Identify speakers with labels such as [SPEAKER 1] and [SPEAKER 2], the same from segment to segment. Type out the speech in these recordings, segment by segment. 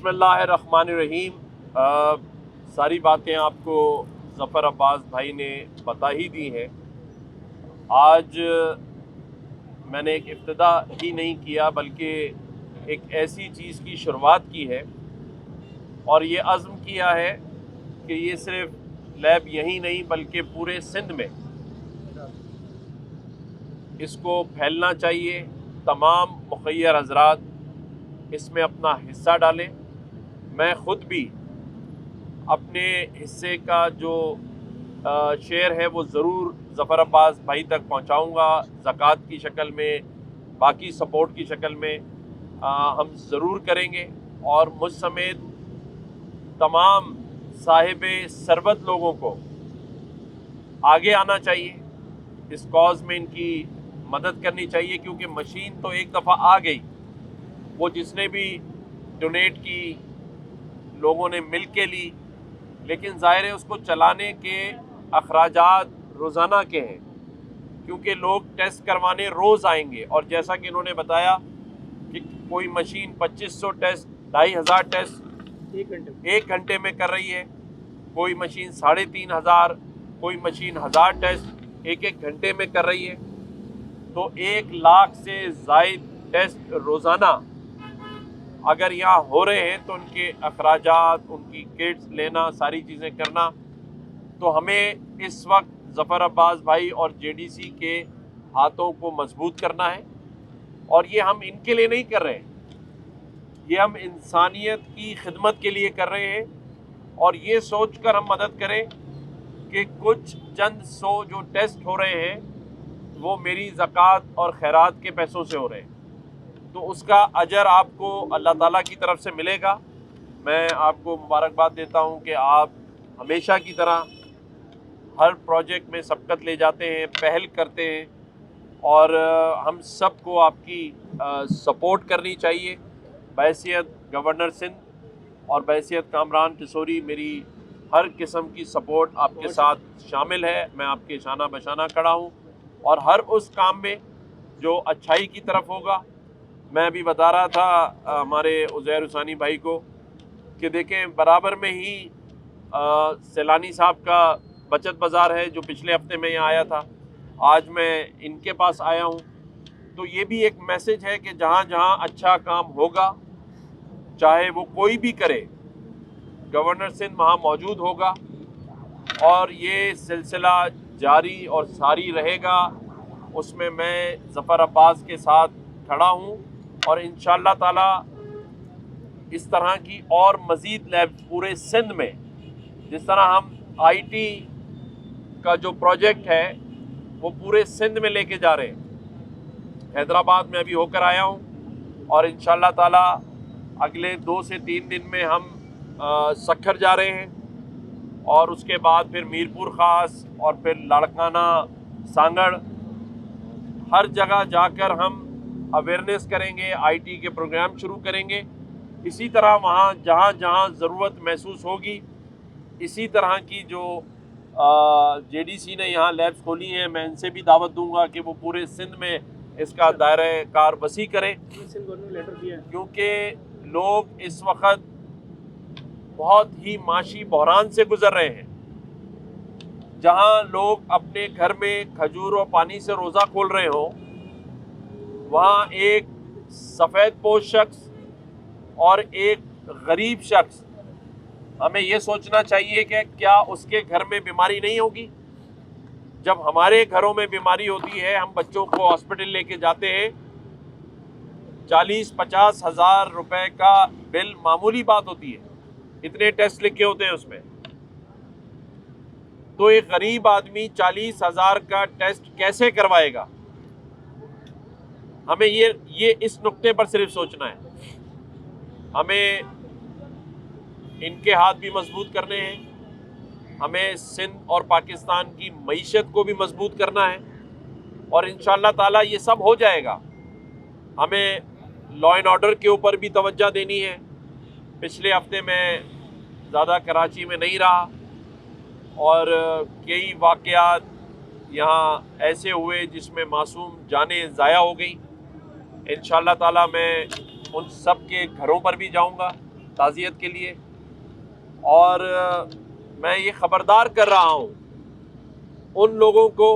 [SPEAKER 1] بسم اللہ الرحمن الرحیم۔ ساری باتیں آپ کو ظفر عباس بھائی نے بتا ہی دی ہیں۔ آج میں نے ایک ابتدا ہی نہیں کیا بلکہ ایک ایسی چیز کی شروعات کی ہے اور یہ عزم کیا ہے کہ یہ صرف لیب یہی نہیں بلکہ پورے سندھ میں اس کو پھیلنا چاہیے۔ تمام مخیر حضرات اس میں اپنا حصہ ڈالیں۔ میں خود بھی اپنے حصے کا جو شیئر ہے وہ ضرور ظفر عباس بھائی تک پہنچاؤں گا، زکوٰۃ کی شکل میں، باقی سپورٹ کی شکل میں ہم ضرور کریں گے۔ اور مجھ سمیت تمام صاحب ثروت لوگوں کو آگے آنا چاہیے، اس کاز میں ان کی مدد کرنی چاہیے، کیونکہ مشین تو ایک دفعہ آ گئی، وہ جس نے بھی ڈونیٹ کی لوگوں نے مل کے لی، لیکن ظاہر ہے اس کو چلانے کے اخراجات روزانہ کے ہیں، کیونکہ لوگ ٹیسٹ کروانے روز آئیں گے۔ اور جیسا کہ انہوں نے بتایا کہ کوئی مشین 2500 ٹیسٹ، 2500 ٹیسٹ ایک گھنٹے میں کر رہی ہے، کوئی مشین 3500، کوئی مشین 1000 ٹیسٹ ایک گھنٹے میں کر رہی ہے۔ تو 1,00,000 سے زائد ٹیسٹ روزانہ اگر یہاں ہو رہے ہیں تو ان کے اخراجات، ان کی کٹس لینا، ساری چیزیں کرنا، تو ہمیں اس وقت ظفر عباس بھائی اور JDC کے ہاتھوں کو مضبوط کرنا ہے۔ اور یہ ہم ان کے لیے نہیں کر رہے ہیں، یہ ہم انسانیت کی خدمت کے لیے کر رہے ہیں، اور یہ سوچ کر ہم مدد کریں کہ کچھ چند 100 جو ٹیسٹ ہو رہے ہیں وہ میری زکوٰۃ اور خیرات کے پیسوں سے ہو رہے ہیں، تو اس کا اجر آپ کو اللہ تعالیٰ کی طرف سے ملے گا۔ میں آپ کو مبارکباد دیتا ہوں کہ آپ ہمیشہ کی طرح ہر پروجیکٹ میں سبقت لے جاتے ہیں، پہل کرتے ہیں، اور ہم سب کو آپ کی سپورٹ کرنی چاہیے۔ بحیثیت گورنر سندھ اور بحیثیت کامران ٹسوری میری ہر قسم کی سپورٹ آپ کے ساتھ شامل ہے۔ میں آپ کے شانہ بشانہ کھڑا ہوں، اور ہر اس کام میں جو اچھائی کی طرف ہوگا۔ میں ابھی بتا رہا تھا ہمارے عزیر حسانی بھائی کو کہ دیکھیں برابر میں ہی سیلانی صاحب کا بچت بازار ہے جو پچھلے ہفتے میں یہاں آیا تھا، آج میں ان کے پاس آیا ہوں۔ تو یہ بھی ایک میسج ہے کہ جہاں جہاں اچھا کام ہوگا، چاہے وہ کوئی بھی کرے، گورنر سندھ وہاں موجود ہوگا، اور یہ سلسلہ جاری اور ساری رہے گا۔ اس میں ظفر عباس کے ساتھ کھڑا ہوں، اور انشاءاللہ تعالی اس طرح کی اور مزید لیب پورے سندھ میں، جس طرح ہم IT کا جو پروجیکٹ ہے وہ پورے سندھ میں لے کے جا رہے ہیں۔ حیدرآباد میں ابھی ہو کر آیا ہوں، اور انشاءاللہ تعالی اگلے 2 سے 3 دن میں ہم سکھر جا رہے ہیں، اور اس کے بعد پھر میرپور خاص، اور پھر لاڑکانہ، سانگڑ، ہر جگہ جا کر ہم اویئرنیس کریں گے، IT کے پروگرام شروع کریں گے۔ اسی طرح وہاں جہاں جہاں ضرورت محسوس ہوگی، اسی طرح کی جو JDC نے یہاں لیبس کھولی ہیں، میں ان سے بھی دعوت دوں گا کہ وہ پورے سندھ میں اس کا دائرہ کار وسیع کریں، کیونکہ لوگ اس وقت بہت ہی معاشی بحران سے گزر رہے ہیں۔ جہاں لوگ اپنے گھر میں کھجور اور پانی سے روزہ کھول رہے ہوں، وہاں ایک سفید پوش شخص اور ایک غریب شخص، ہمیں یہ سوچنا چاہیے کہ کیا اس کے گھر میں بیماری نہیں ہوگی؟ جب ہمارے گھروں میں بیماری ہوتی ہے، ہم بچوں کو ہاسپٹل لے کے جاتے ہیں، 40-50 ہزار روپے کا بل معمولی بات ہوتی ہے، اتنے ٹیسٹ لکھے ہوتے ہیں اس میں۔ تو ایک غریب آدمی 40,000 کا ٹیسٹ کیسے کروائے گا؟ ہمیں یہ اس نقطے پر صرف سوچنا ہے۔ ہمیں ان کے ہاتھ بھی مضبوط کرنے ہیں، ہمیں سندھ اور پاکستان کی معیشت کو بھی مضبوط کرنا ہے، اور انشاءاللہ تعالی یہ سب ہو جائے گا۔ ہمیں لا اینڈ آرڈر کے اوپر بھی توجہ دینی ہے۔ پچھلے ہفتے میں زیادہ کراچی میں نہیں رہا، اور کئی واقعات یہاں ایسے ہوئے جس میں معصوم جانیں ضائع ہو گئیں۔ انشاءاللہ تعالی میں ان سب کے گھروں پر بھی جاؤں گا، تعزیت کے لیے، اور میں یہ خبردار کر رہا ہوں ان لوگوں کو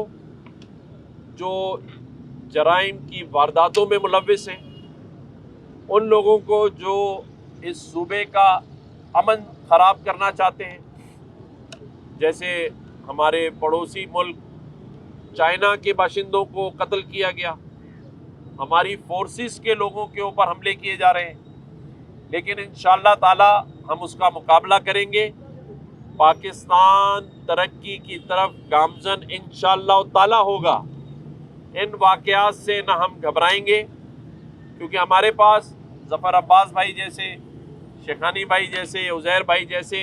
[SPEAKER 1] جو جرائم کی وارداتوں میں ملوث ہیں، ان لوگوں کو جو اس صوبے کا امن خراب کرنا چاہتے ہیں، جیسے ہمارے پڑوسی ملک چائنا کے باشندوں کو قتل کیا گیا، ہماری فورسز کے لوگوں کے اوپر حملے کیے جا رہے ہیں، لیکن انشاءاللہ تعالی ہم اس کا مقابلہ کریں گے۔ پاکستان ترقی کی طرف گامزن انشاءاللہ تعالی ہوگا۔ ان واقعات سے نہ ہم گھبرائیں گے، کیونکہ ہمارے پاس ظفر عباس بھائی جیسے، شیخانی بھائی جیسے، عزیر بھائی جیسے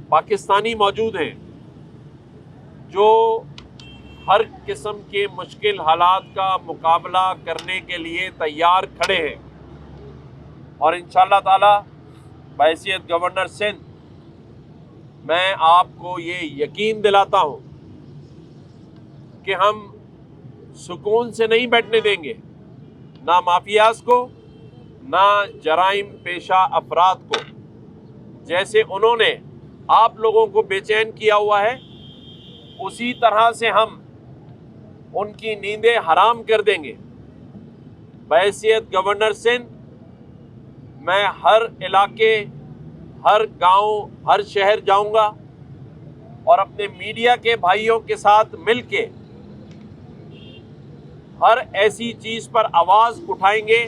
[SPEAKER 1] پاکستانی موجود ہیں جو ہر قسم کے مشکل حالات کا مقابلہ کرنے کے لیے تیار کھڑے ہیں، اور انشاءاللہ تعالی بحیثیت گورنر سندھ میں آپ کو یہ یقین دلاتا ہوں کہ ہم سکون سے نہیں بیٹھنے دیں گے، نہ مافیاز کو، نہ جرائم پیشہ افراد کو۔ جیسے انہوں نے آپ لوگوں کو بے چین کیا ہوا ہے، اسی طرح سے ہم ان کی نیندیں حرام کر دیں گے۔ بحیثیت گورنر سندھ میں ہر علاقے، ہر گاؤں، ہر شہر جاؤں گا، اور اپنے میڈیا کے بھائیوں کے ساتھ مل کے ہر ایسی چیز پر آواز اٹھائیں گے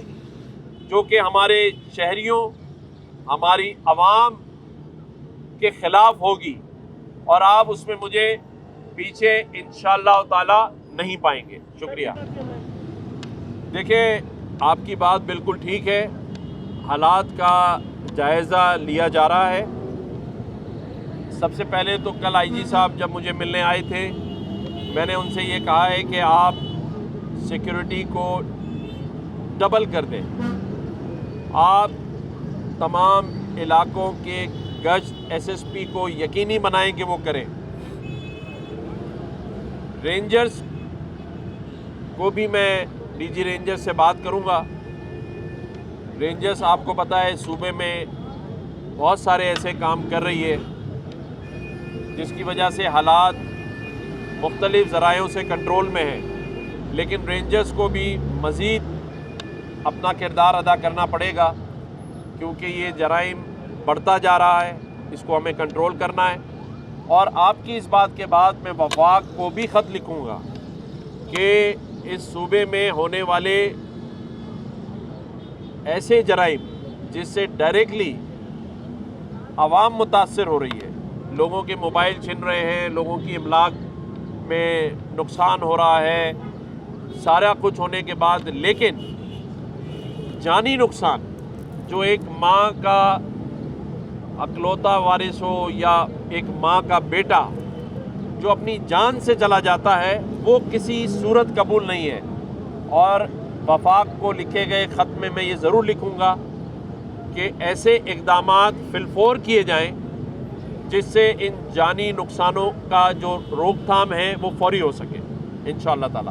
[SPEAKER 1] جو کہ ہمارے شہریوں، ہماری عوام کے خلاف ہوگی، اور آپ اس میں مجھے پیچھے انشاءاللہ تعالی نہیں پائیں گے۔ شکریہ۔ دیکھیں، آپ کی بات بالکل ٹھیک ہے، حالات کا جائزہ لیا جا رہا ہے۔ سب سے پہلے تو کل آئی جی صاحب جب مجھے ملنے آئے تھے، میں نے ان سے یہ کہا ہے کہ آپ سیکیورٹی کو ڈبل کر دیں، آپ تمام علاقوں کے گشت ایس ایس پی کو یقینی بنائیں کہ وہ کریں۔ رینجرز کو بھی میں ڈی جی رینجر سے بات کروں گا۔ رینجرز آپ کو پتہ ہے صوبے میں بہت سارے ایسے کام کر رہی ہے جس کی وجہ سے حالات مختلف ذرائعوں سے کنٹرول میں ہیں، لیکن رینجرز کو بھی مزید اپنا کردار ادا کرنا پڑے گا، کیونکہ یہ جرائم بڑھتا جا رہا ہے، اس کو ہمیں کنٹرول کرنا ہے۔ اور آپ کی اس بات کے بعد میں وفاق کو بھی خط لکھوں گا کہ اس صوبے میں ہونے والے ایسے جرائم جس سے ڈائریکٹلی عوام متاثر ہو رہی ہے، لوگوں کے موبائل چھن رہے ہیں، لوگوں کی املاک میں نقصان ہو رہا ہے، سارا کچھ ہونے کے بعد لیکن جانی نقصان، جو ایک ماں کا اکلوتا وارث ہو یا ایک ماں کا بیٹا جو اپنی جان سے چلا جاتا ہے، وہ کسی صورت قبول نہیں ہے۔ اور وفاق کو لکھے گئے خط میں میں یہ ضرور لکھوں گا کہ ایسے اقدامات فی الفور کیے جائیں جس سے ان جانی نقصانوں کا جو روک تھام ہے وہ فوری ہو سکے انشاءاللہ تعالی۔